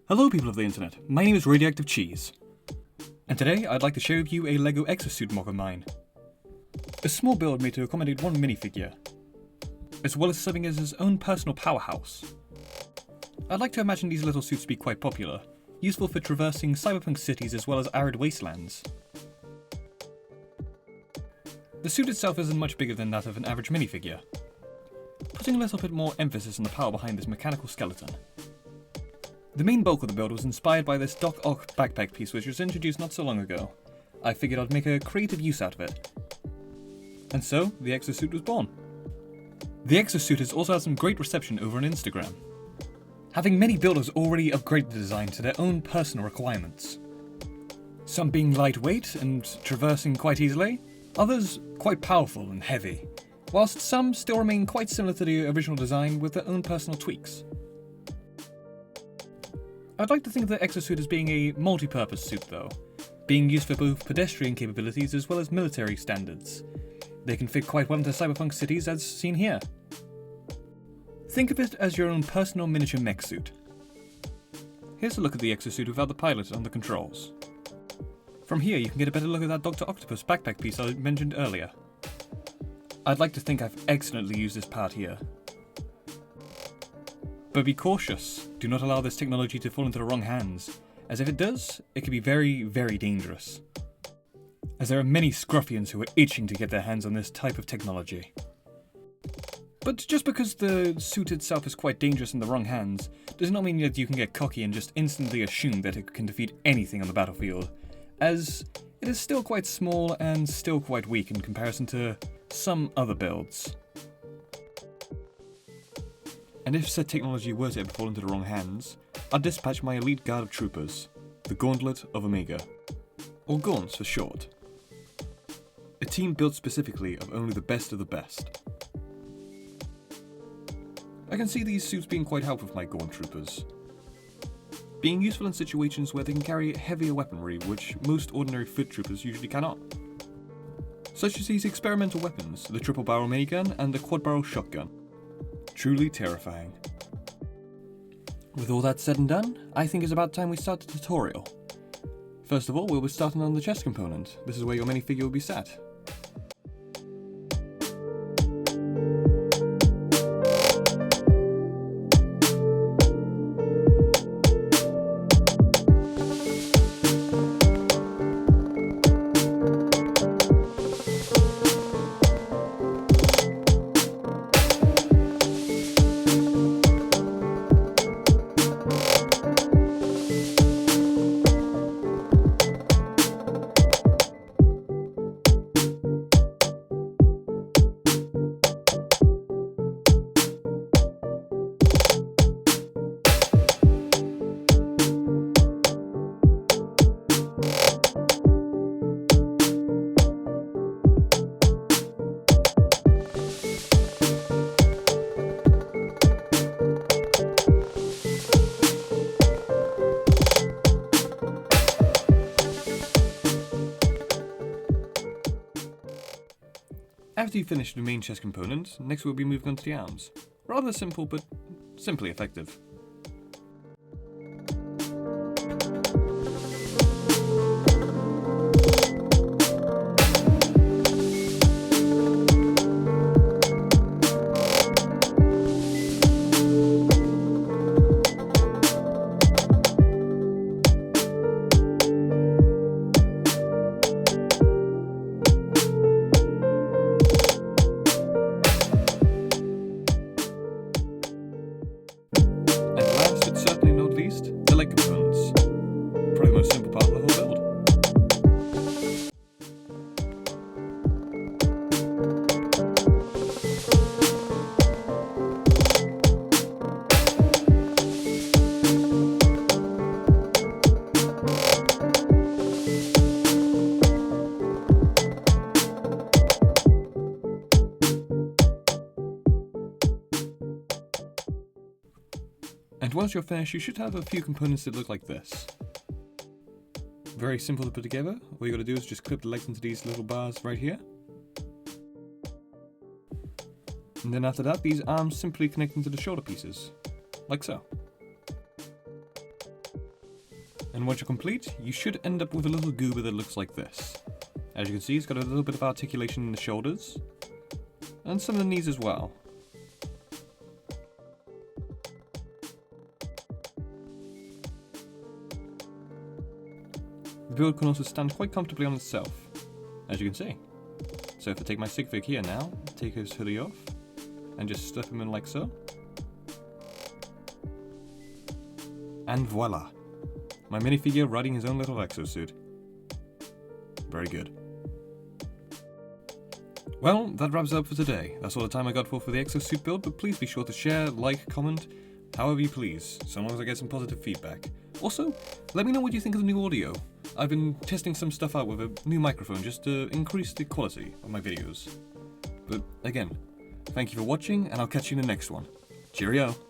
Hello people of the internet, my name is Radioactive Cheese, and today I'd like to share with you a LEGO Exosuit mock of mine. A small build made to accommodate one minifigure, as well as serving as his own personal powerhouse. I'd like to imagine these little suits to be quite popular, useful for traversing cyberpunk cities as well as arid wastelands. The suit itself isn't much bigger than that of an average minifigure, putting a little bit more emphasis on the power behind this mechanical skeleton. The main bulk of the build was inspired by this Doc Ock backpack piece which was introduced not so long ago. I figured I'd make a creative use out of it. And so, the Exosuit was born. The Exosuit has also had some great reception over on Instagram, having many builders already upgrade the design to their own personal requirements. Some being lightweight and traversing quite easily, others quite powerful and heavy, whilst some still remain quite similar to the original design with their own personal tweaks. I'd like to think of the Exosuit as being a multi-purpose suit though, being used for both pedestrian capabilities as well as military standards. They can fit quite well into cyberpunk cities as seen here. Think of it as your own personal miniature mech suit. Here's a look at the Exosuit without the pilot on the controls. From here you can get a better look at that Dr. Octopus backpack piece I mentioned earlier. I'd like to think I've excellently used this part here. But be cautious, do not allow this technology to fall into the wrong hands, as if it does, it can be very, very dangerous. As there are many scruffians who are itching to get their hands on this type of technology. But just because the suit itself is quite dangerous in the wrong hands, does not mean that you can get cocky and just instantly assume that it can defeat anything on the battlefield, as it is still quite small and still quite weak in comparison to some other builds. And if said technology were to ever fall into the wrong hands, I'd dispatch my elite guard of troopers, the Gauntlet of Omega, or Gaunts for short. A team built specifically of only the best of the best. I can see these suits being quite helpful for my Gaunt troopers, being useful in situations where they can carry heavier weaponry which most ordinary foot troopers usually cannot, such as these experimental weapons, the triple barrel minigun and the quad barrel shotgun. Truly terrifying. With all that said and done, I think it's about time we start the tutorial. First of all, we'll be starting on the chest component. This is where your minifigure will be sat. After you finish the main chest component, next we'll be moving on to the arms. Rather simple, but simply effective. Leg components. Probably the most simple part of the whole build. And once you're finished, you should have a few components that look like this. Very simple to put together. All you gotta do is just clip the legs into these little bars right here. And then after that, these arms simply connect into the shoulder pieces, like so. And once you're complete, you should end up with a little goober that looks like this. As you can see, it's got a little bit of articulation in the shoulders, and some of the knees as well. The build can also stand quite comfortably on itself, as you can see. So if I take my sig fig here now, take his hoodie off, and just slip him in like so. And voila! My minifigure riding his own little exosuit. Very good. Well, that wraps it up for today. That's all the time I got for the exosuit build, but please be sure to share, like, comment, however you please, so long as I get some positive feedback. Also, let me know what you think of the new audio. I've been testing some stuff out with a new microphone just to increase the quality of my videos. But again, thank you for watching, and I'll catch you in the next one. Cheerio!